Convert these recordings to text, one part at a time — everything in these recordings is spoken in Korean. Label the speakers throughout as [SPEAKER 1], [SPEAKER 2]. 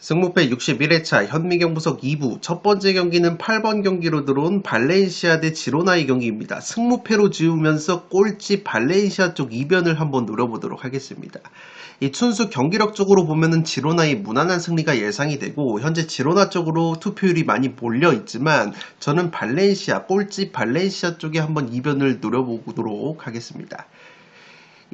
[SPEAKER 1] 승무패 61회차 현미경부석 2부 첫 번째 경기는 8번 경기로 들어온 발렌시아 대 지로나의 경기입니다. 승무패로 지우면서 꼴찌 발렌시아 쪽 이변을 한번 노려보도록 하겠습니다. 이 순수 경기력적으로 보면은 지로나의 무난한 승리가 예상이 되고 현재 지로나 쪽으로 투표율이 많이 몰려 있지만 저는 발렌시아, 꼴찌 발렌시아 쪽에 한번 이변을 노려보도록 하겠습니다.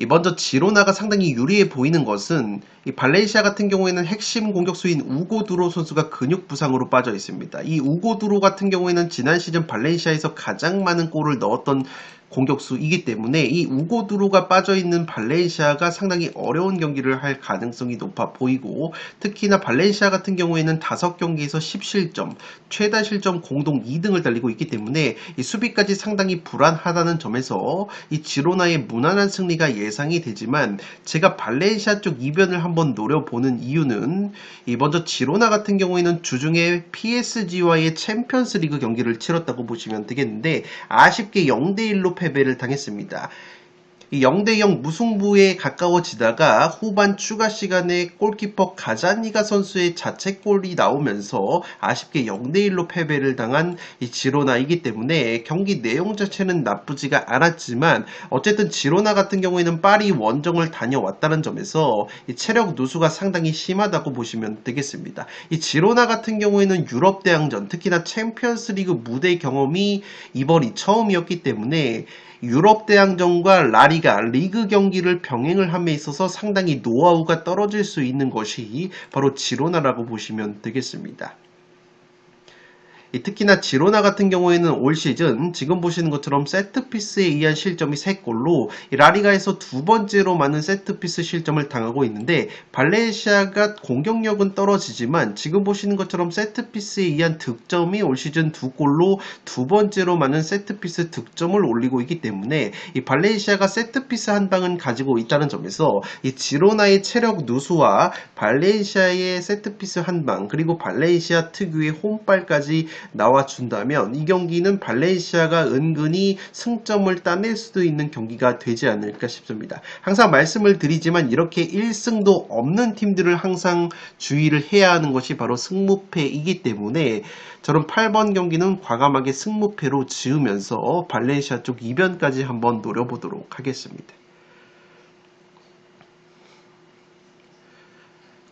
[SPEAKER 1] 먼저 지로나가 상당히 유리해 보이는 것은 이 발렌시아 같은 경우에는 핵심 공격수인 우고 두로 선수가 근육 부상으로 빠져 있습니다. 이 우고 두로 같은 경우에는 지난 시즌 발렌시아에서 가장 많은 골을 넣었던 공격수이기 때문에 이 우고 두로가 빠져있는 발렌시아가 상당히 어려운 경기를 할 가능성이 높아 보이고, 특히나 발렌시아 같은 경우에는 5경기에서 10실점, 최다 실점 공동 2등을 달리고 있기 때문에 이 수비까지 상당히 불안하다는 점에서 이 지로나의 무난한 승리가 예상이 되지만, 제가 발렌시아 쪽 이변을 한번 노려보는 이유는 먼저 지로나 같은 경우에는 주중에 PSG와의 챔피언스 리그 경기를 치렀다고 보시면 되겠는데 아쉽게 0대1로 패배를 당했습니다. 이 0대0 무승부에 가까워지다가 후반 추가 시간에 골키퍼 가자니가 선수의 자책골이 나오면서 아쉽게 0대1로 패배를 당한 이 지로나이기 때문에 경기 내용 자체는 나쁘지가 않았지만, 어쨌든 지로나 같은 경우에는 파리 원정을 다녀왔다는 점에서 이 체력 누수가 상당히 심하다고 보시면 되겠습니다. 이 지로나 같은 경우에는 유럽 대항전, 특히나 챔피언스 리그 무대 경험이 이번이 처음이었기 때문에 유럽 대항전과 라리가 리그 경기를 병행을 함에 있어서 상당히 노하우가 떨어질 수 있는 것이 바로 지로나라고 보시면 되겠습니다. 특히나 지로나 같은 경우에는 올 시즌 지금 보시는 것처럼 세트피스에 의한 실점이 3골로 라리가에서 두 번째로 많은 세트피스 실점을 당하고 있는데, 발렌시아가 공격력은 떨어지지만 지금 보시는 것처럼 세트피스에 의한 득점이 올 시즌 2골로 두 번째로 많은 세트피스 득점을 올리고 있기 때문에 이 발렌시아가 세트피스 한 방은 가지고 있다는 점에서 이 지로나의 체력 누수와 발렌시아의 세트피스 한 방, 그리고 발렌시아 특유의 홈발까지 나와준다면 이 경기는 발렌시아가 은근히 승점을 따낼 수도 있는 경기가 되지 않을까 싶습니다. 항상 말씀을 드리지만 이렇게 1승도 없는 팀들을 항상 주의를 해야 하는 것이 바로 승무패이기 때문에 저는 8번 경기는 과감하게 승무패로 지으면서 발렌시아 쪽 이변까지 한번 노려보도록 하겠습니다.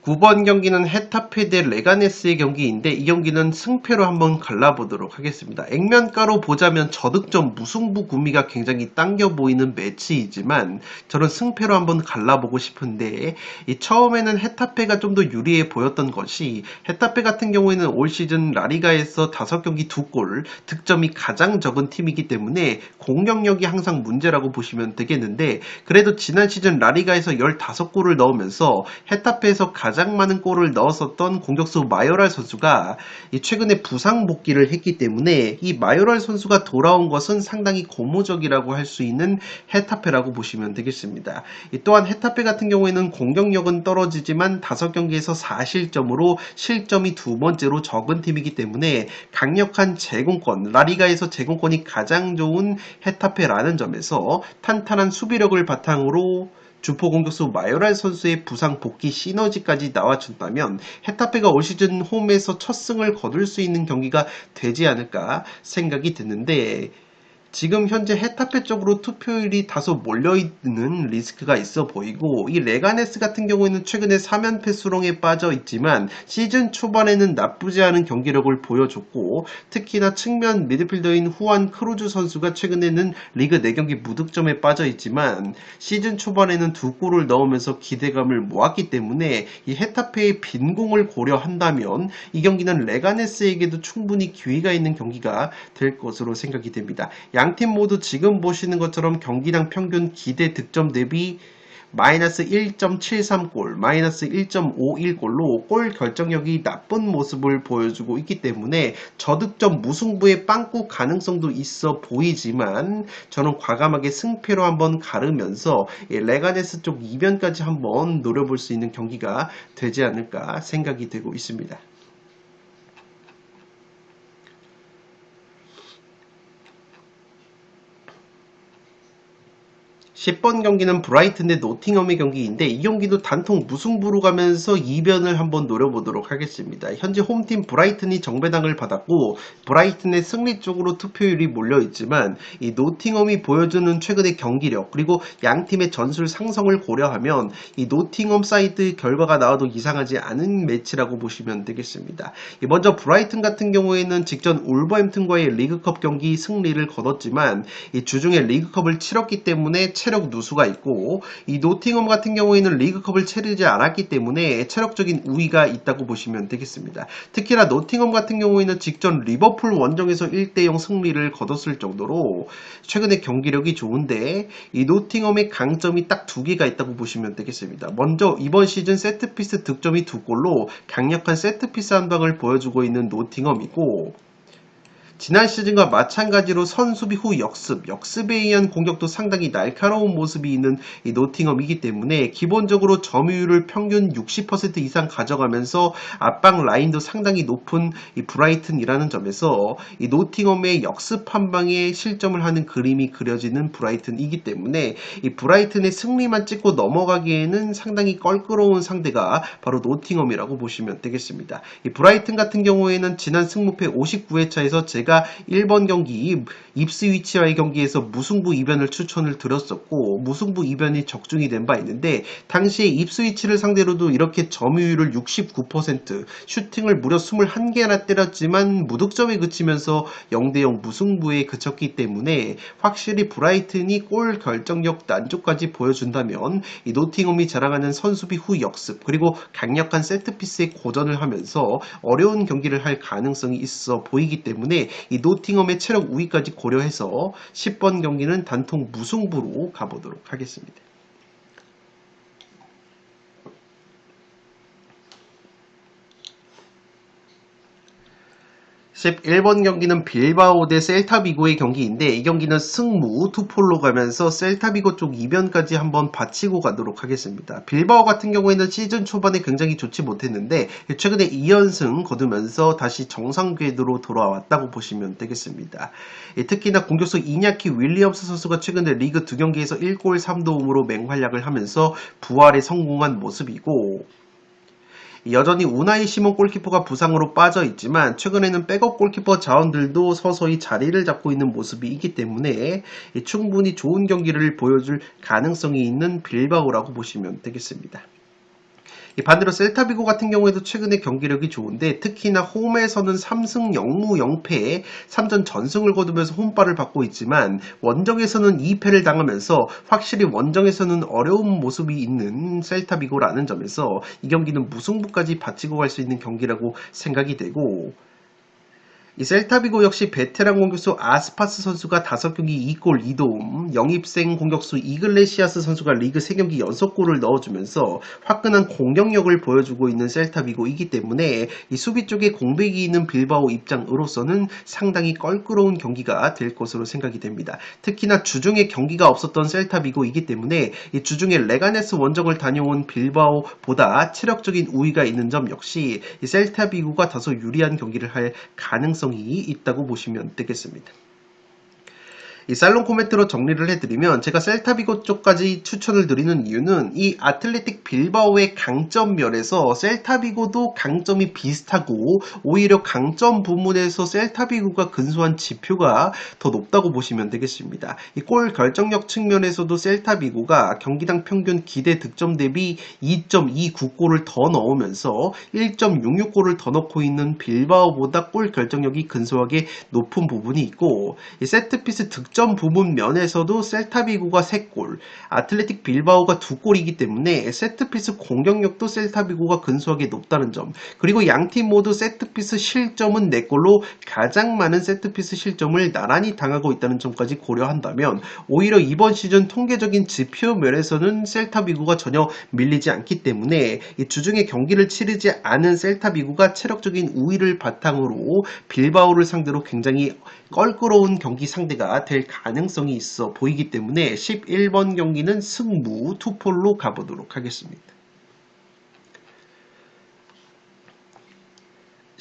[SPEAKER 1] 9번 경기는 헤타페 대 레가네스의 경기인데 이 경기는 승패로 한번 갈라보도록 하겠습니다. 액면가로 보자면 저득점 무승부 구미가 굉장히 당겨 보이는 매치이지만 저는 승패로 한번 갈라보고 싶은데, 이 처음에는 헤타페가 좀 더 유리해 보였던 것이, 헤타페 같은 경우에는 올 시즌 라리가에서 5경기 2골, 득점이 가장 적은 팀이기 때문에 공격력이 항상 문제라고 보시면 되겠는데, 그래도 지난 시즌 라리가에서 15골을 넣으면서 헤타페에서 가장 많은 골을 넣었었던 공격수 마요랄 선수가 최근에 부상 복귀를 했기 때문에 이 마요랄 선수가 돌아온 것은 상당히 고무적이라고 할 수 있는 헤타페라고 보시면 되겠습니다. 또한 헤타페 같은 경우에는 공격력은 떨어지지만 5경기에서 4실점으로 실점이 두 번째로 적은 팀이기 때문에 강력한 제공권, 라리가에서 제공권이 가장 좋은 헤타페라는 점에서 탄탄한 수비력을 바탕으로 주포 공격수 마요랄 선수의 부상 복귀 시너지까지 나와준다면 헤타페가 올 시즌 홈에서 첫 승을 거둘 수 있는 경기가 되지 않을까 생각이 드는데, 지금 현재 헤타페 쪽으로 투표율이 다소 몰려있는 리스크가 있어 보이고, 이 레가네스 같은 경우에는 최근에 3연패 수렁에 빠져 있지만 시즌 초반에는 나쁘지 않은 경기력을 보여줬고, 특히나 측면 미드필더인 후안 크루즈 선수가 최근에는 리그 4경기 무득점에 빠져 있지만 시즌 초반에는 2골을 넣으면서 기대감을 모았기 때문에 이 헤타페의 빈공을 고려한다면 이 경기는 레가네스에게도 충분히 기회가 있는 경기가 될 것으로 생각이 됩니다. 양팀 모두 지금 보시는 것처럼 경기당 평균 기대 득점 대비 마이너스 1.73골, 마이너스 1.51골로 골 결정력이 나쁜 모습을 보여주고 있기 때문에 저득점 무승부의 빵꾸 가능성도 있어 보이지만 저는 과감하게 승패로 한번 가르면서 레가네스 쪽 이변까지 한번 노려볼 수 있는 경기가 되지 않을까 생각이 되고 있습니다. 10번 경기는 브라이튼 대 노팅엄의 경기인데 이 경기도 단통 무승부로 가면서 이변을 한번 노려보도록 하겠습니다. 현재 홈팀 브라이튼이 정배당을 받았고 브라이튼의 승리 쪽으로 투표율이 몰려있지만 이 노팅엄이 보여주는 최근의 경기력 그리고 양팀의 전술 상성을 고려하면 이 노팅엄 사이드 결과가 나와도 이상하지 않은 매치라고 보시면 되겠습니다. 먼저 브라이튼 같은 경우에는 직전 울버햄튼과의 리그컵 경기 승리를 거뒀지만 이 주중에 리그컵을 치렀기 때문에 체력 누수가 있고 이 노팅엄 같은 경우에는 리그컵을 치르지 않았기 때문에 체력적인 우위가 있다고 보시면 되겠습니다. 특히나 노팅엄 같은 경우에는 직전 리버풀 원정에서 1대0 승리를 거뒀을 정도로 최근에 경기력이 좋은데 이 노팅엄의 강점이 딱 두 개가 있다고 보시면 되겠습니다. 먼저 이번 시즌 세트피스 득점이 2골로 강력한 세트피스 한 방을 보여주고 있는 노팅엄이고 지난 시즌과 마찬가지로 선수비 후 역습에 의한 공격도 상당히 날카로운 모습이 있는 이 노팅엄이기 때문에 기본적으로 점유율을 평균 60% 이상 가져가면서 압박 라인도 상당히 높은 이 브라이튼이라는 점에서 이 노팅엄의 역습 한 방에 실점을 하는 그림이 그려지는 브라이튼이기 때문에 이 브라이튼의 승리만 찍고 넘어가기에는 상당히 껄끄러운 상대가 바로 노팅엄이라고 보시면 되겠습니다. 이 브라이튼 같은 경우에는 지난 승무패 59회차에서 제가 1번 경기 입스위치와의 경기에서 무승부 이변을 추천을 드렸었고 무승부 이변이 적중이 된 바 있는데 당시에 입스위치를 상대로도 이렇게 점유율을 69% 슈팅을 무려 21개나 때렸지만 무득점에 그치면서 0대0 무승부에 그쳤기 때문에 확실히 브라이튼이 골 결정력 난조까지 보여준다면 이 노팅엄이 자랑하는 선수비 후 역습 그리고 강력한 세트피스에 고전을 하면서 어려운 경기를 할 가능성이 있어 보이기 때문에 이 노팅엄의 체력 우위까지 고려해서 10번 경기는 단통 무승부로 가보도록 하겠습니다. 11번 경기는 빌바오 대 셀타비고의 경기인데 이 경기는 승무 투폴로 가면서 셀타비고 쪽 이변까지 한번 바치고 가도록 하겠습니다. 빌바오 같은 경우에는 시즌 초반에 굉장히 좋지 못했는데 최근에 2연승 거두면서 다시 정상 궤도로 돌아왔다고 보시면 되겠습니다. 특히나 공격수 이냐키 윌리엄스 선수가 최근에 리그 2경기에서 1골 3도움으로 맹활약을 하면서 부활에 성공한 모습이고 여전히 우나이 시몬 골키퍼가 부상으로 빠져 있지만 최근에는 백업 골키퍼 자원들도 서서히 자리를 잡고 있는 모습이 있기 때문에 충분히 좋은 경기를 보여줄 가능성이 있는 빌바오라고 보시면 되겠습니다. 반대로 셀타비고 같은 경우에도 최근에 경기력이 좋은데 특히나 홈에서는 3승 0무 0패에 3전 전승을 거두면서 홈발을 받고 있지만 원정에서는 2패를 당하면서 확실히 원정에서는 어려운 모습이 있는 셀타비고라는 점에서 이 경기는 무승부까지 바치고 갈 수 있는 경기라고 생각이 되고 이 셀타비고 역시 베테랑 공격수 아스파스 선수가 5경기 2골 2도움, 영입생 공격수 이글레시아스 선수가 리그 3경기 연속골을 넣어주면서 화끈한 공격력을 보여주고 있는 셀타비고이기 때문에 이 수비 쪽에 공백이 있는 빌바오 입장으로서는 상당히 껄끄러운 경기가 될 것으로 생각이 됩니다. 특히나 주중에 경기가 없었던 셀타비고이기 때문에 이 주중에 레가네스 원정을 다녀온 빌바오보다 체력적인 우위가 있는 점 역시 이 셀타비고가 다소 유리한 경기를 할 가능성이 있다고 보시면 되겠습니다. 이 살롱 코멘트로 정리를 해드리면 제가 셀타비고 쪽까지 추천을 드리는 이유는 이 아틀레틱 빌바오의 강점 면에서 셀타비고도 강점이 비슷하고 오히려 강점 부문에서 셀타비고가 근소한 지표가 더 높다고 보시면 되겠습니다. 이 골 결정력 측면에서도 셀타비고가 경기당 평균 기대 득점 대비 2.29골을 더 넣으면서 1.66골을 더 넣고 있는 빌바오보다 골 결정력이 근소하게 높은 부분이 있고 이 세트피스 득점 득점 부분 면에서도 셀타비고가 3골, 아틀레틱 빌바오가 2골이기 때문에 세트피스 공격력도 셀타비고가 근소하게 높다는 점, 그리고 양팀 모두 세트피스 실점은 4골로 가장 많은 세트피스 실점을 나란히 당하고 있다는 점까지 고려한다면 오히려 이번 시즌 통계적인 지표 면에서는 셀타비고가 전혀 밀리지 않기 때문에 이 주중에 경기를 치르지 않은 셀타비고가 체력적인 우위를 바탕으로 빌바오를 상대로 굉장히 껄끄러운 경기 상대가 될 가능성이 있어 보이기 때문에 11번 경기는 승무 투폴로 가보도록 하겠습니다.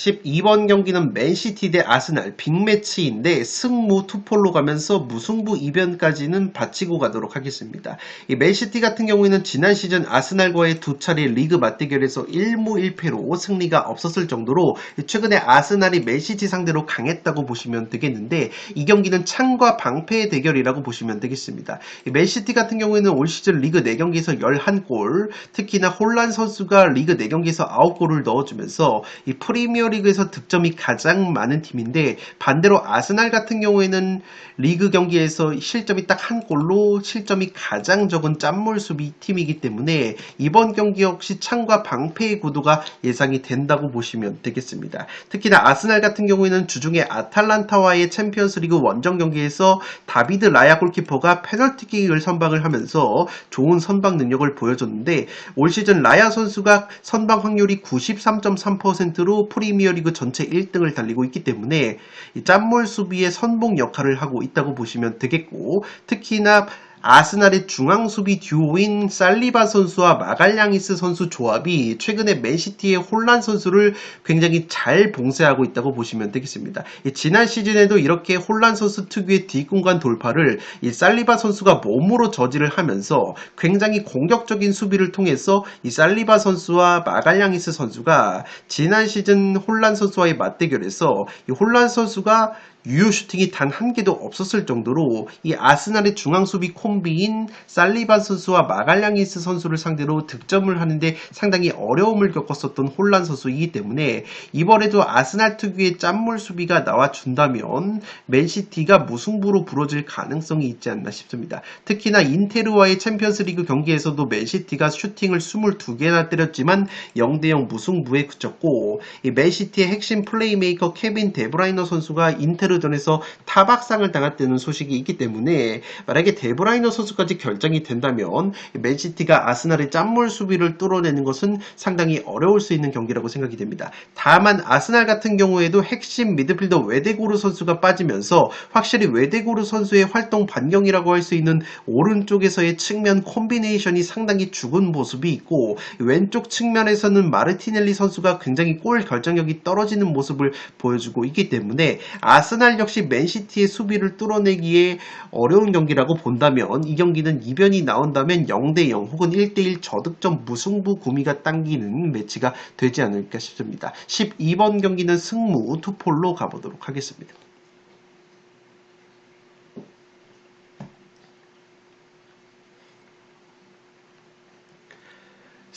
[SPEAKER 1] 12번 경기는 맨시티 대 아스날 빅매치인데 승무 투폴로 가면서 무승부 이변까지는 바치고 가도록 하겠습니다. 이 맨시티 같은 경우에는 지난 시즌 아스날과의 2차례 리그 맞대결에서 1무 1패로 승리가 없었을 정도로 최근에 아스날이 맨시티 상대로 강했다고 보시면 되겠는데 이 경기는 창과 방패의 대결이라고 보시면 되겠습니다. 이 맨시티 같은 경우에는 올 시즌 리그 4경기에서 11골, 특히나 홀란 선수가 리그 4경기에서 9골을 넣어주면서 이 프리미어 리그에서 득점이 가장 많은 팀인데 반대로 아스날 같은 경우에는 리그 경기에서 실점이 딱 한 골로 실점이 가장 적은 짠물 수비 팀이기 때문에 이번 경기 역시 창과 방패의 구도가 예상이 된다고 보시면 되겠습니다. 특히나 아스날 같은 경우에는 주중에 아탈란타와의 챔피언스리그 원정 경기에서 다비드 라야 골키퍼가 페널티킥을 선방을 하면서 좋은 선방 능력을 보여줬는데 올 시즌 라야 선수가 선방 확률이 93.3%로 프리미어리그 전체 1등을 달리고 있기 때문에 이 짠물 수비의 선봉 역할을 하고 있다고 보시면 되겠고 특히나 아스날의 중앙 수비 듀오인 살리바 선수와 마갈량이스 선수 조합이 최근에 맨시티의 홀란 선수를 굉장히 잘 봉쇄하고 있다고 보시면 되겠습니다. 지난 시즌에도 이렇게 홀란 선수 특유의 뒷공간 돌파를 이 살리바 선수가 몸으로 저지를 하면서 굉장히 공격적인 수비를 통해서 이 살리바 선수와 마갈량이스 선수가 지난 시즌 홀란 선수와의 맞대결에서 이 홀란 선수가 유효 슈팅이 단 한 개도 없었을 정도로 이 아스날의 중앙 수비 콤비인 살리반 선수와 마갈량이스 선수를 상대로 득점을 하는데 상당히 어려움을 겪었었던 홀란 선수이기 때문에 이번에도 아스날 특유의 짠물 수비가 나와준다면 맨시티가 무승부로 부러질 가능성이 있지 않나 싶습니다. 특히나 인테르와의 챔피언스리그 경기에서도 맨시티가 슈팅을 22개나 때렸지만 0대0 무승부에 그쳤고 이 맨시티의 핵심 플레이메이커 케빈 데브라이너 선수가 인테르전에서 타박상을 당했다는 소식이 있기 때문에 만약에 데브라이너 선수까지 결정이 된다면 맨시티가 아스날의 짠물 수비를 뚫어내는 것은 상당히 어려울 수 있는 경기라고 생각이 됩니다. 다만 아스날 같은 경우에도 핵심 미드필더 웨데고르 선수가 빠지면서 확실히 웨데고르 선수의 활동 반경이라고 할 수 있는 오른쪽에서의 측면 콤비네이션이 상당히 죽은 모습이 있고 왼쪽 측면에서는 마르티넬리 선수가 굉장히 골 결정력이 떨어지는 모습을 보여주고 있기 때문에 아스날 역시 맨시티의 수비를 뚫어내기에 어려운 경기라고 본다면 이 경기는 이변이 나온다면 0대0 혹은 1대1 저득점 무승부 구미가 당기는 매치가 되지 않을까 싶습니다. 12번 경기는 승무 투폴로 가보도록 하겠습니다.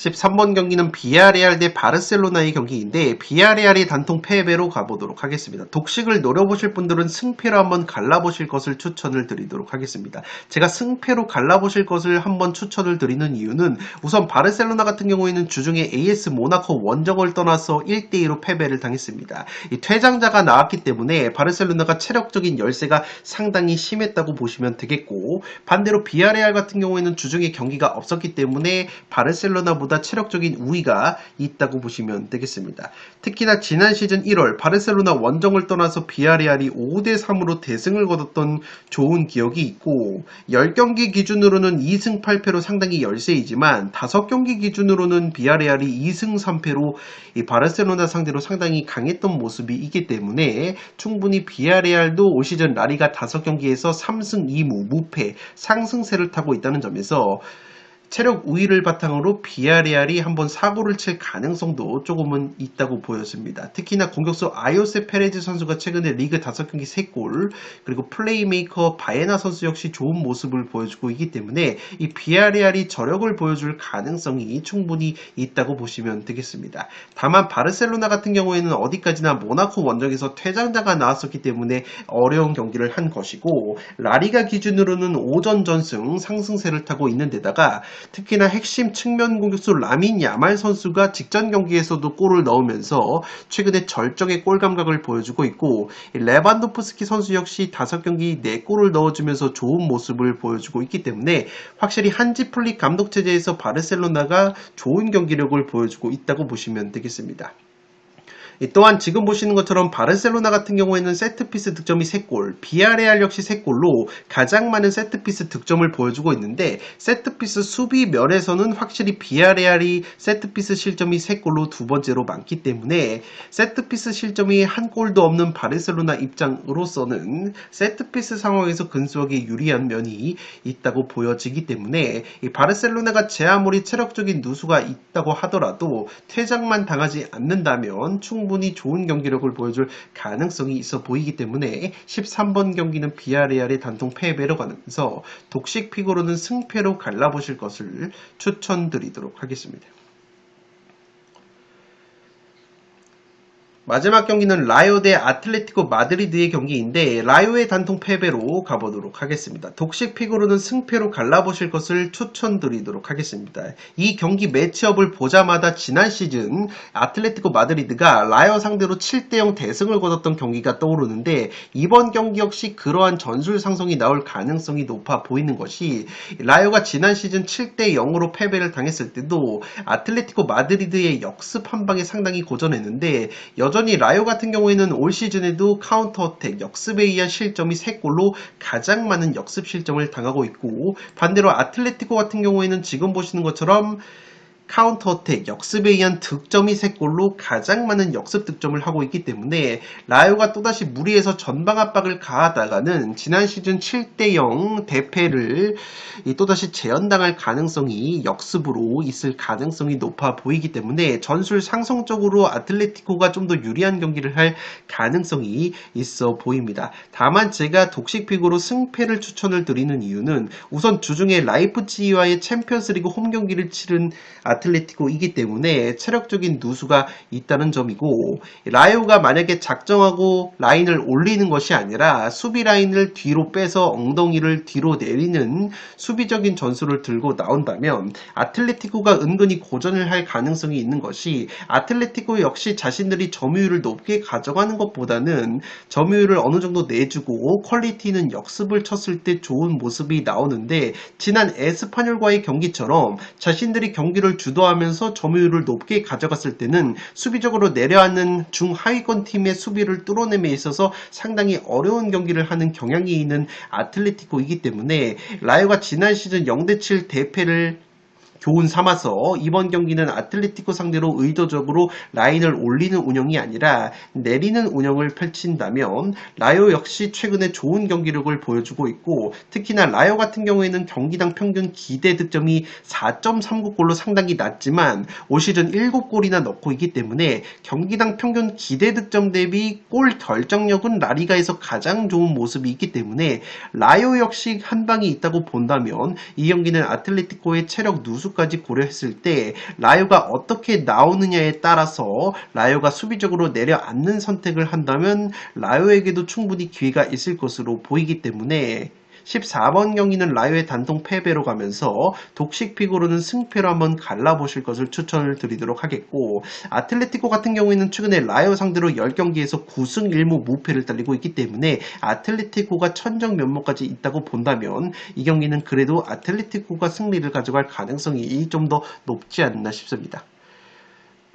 [SPEAKER 1] 13번 경기는 비아레알 대 바르셀로나의 경기인데 비아레알이 단통 패배로 가보도록 하겠습니다. 독식을 노려보실 분들은 승패로 한번 갈라보실 것을 추천을 드리도록 하겠습니다. 제가 승패로 갈라보실 것을 한번 추천을 드리는 이유는 우선 바르셀로나 같은 경우에는 주중에 AS 모나코 원정을 떠나서 1대2로 패배를 당했습니다. 이 퇴장자가 나왔기 때문에 바르셀로나가 체력적인 열세가 상당히 심했다고 보시면 되겠고 반대로 비아레알 같은 경우에는 주중에 경기가 없었기 때문에 바르셀로나보다 체력적인 우위가 있다고 보시면 되겠습니다. 특히나 지난 시즌 1월 바르셀로나 원정을 떠나서 비아레알이 5대3으로 대승을 거뒀던 좋은 기억이 있고 10경기 기준으로는 2승 8패로 상당히 열세이지만 5경기 기준으로는 비아레알이 2승 3패로 이 바르셀로나 상대로 상당히 강했던 모습이 있기 때문에 충분히 비아레알도 올 시즌 라리가 5경기에서 3승 2무 무패 상승세를 타고 있다는 점에서 체력 우위를 바탕으로 비아레알이 한번 사고를 칠 가능성도 조금은 있다고 보여집니다. 특히나 공격수 아요세 페레즈 선수가 최근에 리그 5경기 3골, 그리고 플레이메이커 바에나 선수 역시 좋은 모습을 보여주고 있기 때문에 이 비아레알이 저력을 보여줄 가능성이 충분히 있다고 보시면 되겠습니다. 다만 바르셀로나 같은 경우에는 어디까지나 모나코 원정에서 퇴장자가 나왔었기 때문에 어려운 경기를 한 것이고, 라리가 기준으로는 오전 전승 상승세를 타고 있는 데다가 특히나 핵심 측면 공격수 라민 야말 선수가 직전 경기에서도 골을 넣으면서 최근에 절정의 골 감각을 보여주고 있고, 레반도프스키 선수 역시 5경기 4골을 넣어주면서 좋은 모습을 보여주고 있기 때문에 확실히 한지 플릭 감독 체제에서 바르셀로나가 좋은 경기력을 보여주고 있다고 보시면 되겠습니다. 또한 지금 보시는 것처럼 바르셀로나 같은 경우에는 세트피스 득점이 3골, 비아레알 역시 3골로 가장 많은 세트피스 득점을 보여주고 있는데, 세트피스 수비 면에서는 확실히 비아레알이 세트피스 실점이 3골로 두 번째로 많기 때문에 세트피스 실점이 한 골도 없는 바르셀로나 입장으로서는 세트피스 상황에서 근소하게 유리한 면이 있다고 보여지기 때문에 이 바르셀로나가 제 아무리 체력적인 누수가 있다고 하더라도 퇴장만 당하지 않는다면 충분히 좋은 경기력을 보여줄 가능성이 있어 보이기 때문에 13번 경기는 비아레알의 단통 패배로 가면서 독식 픽으로는 승패로 갈라보실 것을 추천드리도록 하겠습니다. 마지막 경기는 라요 대 아틀레티코 마드리드의 경기인데, 라요의 단통 패배로 가보도록 하겠습니다. 독식 픽으로는 승패로 갈라보실 것을 추천드리도록 하겠습니다. 이 경기 매치업을 보자마자 지난 시즌 아틀레티코 마드리드가 라요 상대로 7대0 대승을 거뒀던 경기가 떠오르는데, 이번 경기 역시 그러한 전술 상성이 나올 가능성이 높아 보이는 것이, 라요가 지난 시즌 7대0으로 패배를 당했을 때도 아틀레티코 마드리드의 역습 한 방에 상당히 고전했는데, 여전히 라요 같은 경우에는 올 시즌에도 카운터 어택, 역습에 의한 실점이 3골로 가장 많은 역습 실점을 당하고 있고, 반대로 아틀레티코 같은 경우에는 지금 보시는 것처럼 카운터 어택, 역습에 의한 득점이 3골로 가장 많은 역습 득점을 하고 있기 때문에 라요가 또다시 무리해서 전방 압박을 가하다가는 지난 시즌 7대0 대패를 또다시 재현당할 가능성이 역습으로 있을 가능성이 높아 보이기 때문에 전술 상성적으로 아틀레티코가 좀 더 유리한 경기를 할 가능성이 있어 보입니다. 다만 제가 독식픽으로 승패를 추천을 드리는 이유는 우선 주중에 라이프치히와의 챔피언스리그 홈 경기를 치른 아틀레티코이기 때문에 체력적인 누수가 있다는 점이고, 라요가 만약에 작정하고 라인을 올리는 것이 아니라 수비 라인을 뒤로 빼서 엉덩이를 뒤로 내리는 수비적인 전술을 들고 나온다면 아틀레티코가 은근히 고전을 할 가능성이 있는 것이, 아틀레티코 역시 자신들이 점유율을 높게 가져가는 것보다는 점유율을 어느 정도 내주고 퀄리티 있는 역습을 쳤을 때 좋은 모습이 나오는데, 지난 에스파뇰과의 경기처럼 자신들이 경기를 주도하면서 점유율을 높게 가져갔을 때는 수비적으로 내려앉는 중하위권 팀의 수비를 뚫어냄에 있어서 상당히 어려운 경기를 하는 경향이 있는 아틀레티코이기 때문에 라요가 지난 시즌 0대7 대패를 교훈 삼아서 이번 경기는 아틀레티코 상대로 의도적으로 라인을 올리는 운영이 아니라 내리는 운영을 펼친다면 라요 역시 최근에 좋은 경기력을 보여주고 있고, 특히나 라요 같은 경우에는 경기당 평균 기대 득점이 4.39골로 상당히 낮지만 올 시즌 7골이나 넣고 있기 때문에 경기당 평균 기대 득점 대비 골 결정력은 라리가에서 가장 좋은 모습이 있기 때문에 라요 역시 한 방이 있다고 본다면 이 경기는 아틀레티코의 체력 누수 까지 고려했을 때 라요가 어떻게 나오느냐에 따라서 라요가 수비적으로 내려앉는 선택을 한다면 라요에게도 충분히 기회가 있을 것으로 보이기 때문에 14번 경기는 라요의 단통 패배로 가면서 독식픽으로는 승패로 한번 갈라보실 것을 추천을 드리도록 하겠고, 아틀레티코 같은 경우에는 최근에 라요 상대로 10경기에서 9승 1무 무패를 달리고 있기 때문에 아틀레티코가 천정 면모까지 있다고 본다면 이 경기는 그래도 아틀레티코가 승리를 가져갈 가능성이 좀 더 높지 않나 싶습니다.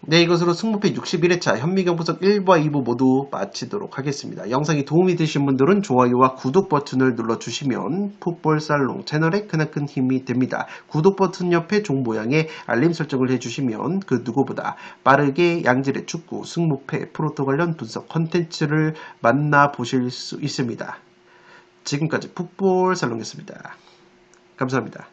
[SPEAKER 1] 네, 이것으로 승무패 61회차 현미경 분석 1과 2부 모두 마치도록 하겠습니다. 영상이 도움이 되신 분들은 좋아요와 구독 버튼을 눌러주시면 풋볼살롱 채널에 크나큰 힘이 됩니다. 구독 버튼 옆에 종 모양의 알림 설정을 해주시면 그 누구보다 빠르게 양질의 축구, 승무패, 프로토 관련 분석 컨텐츠를 만나보실 수 있습니다. 지금까지 풋볼살롱이었습니다. 감사합니다.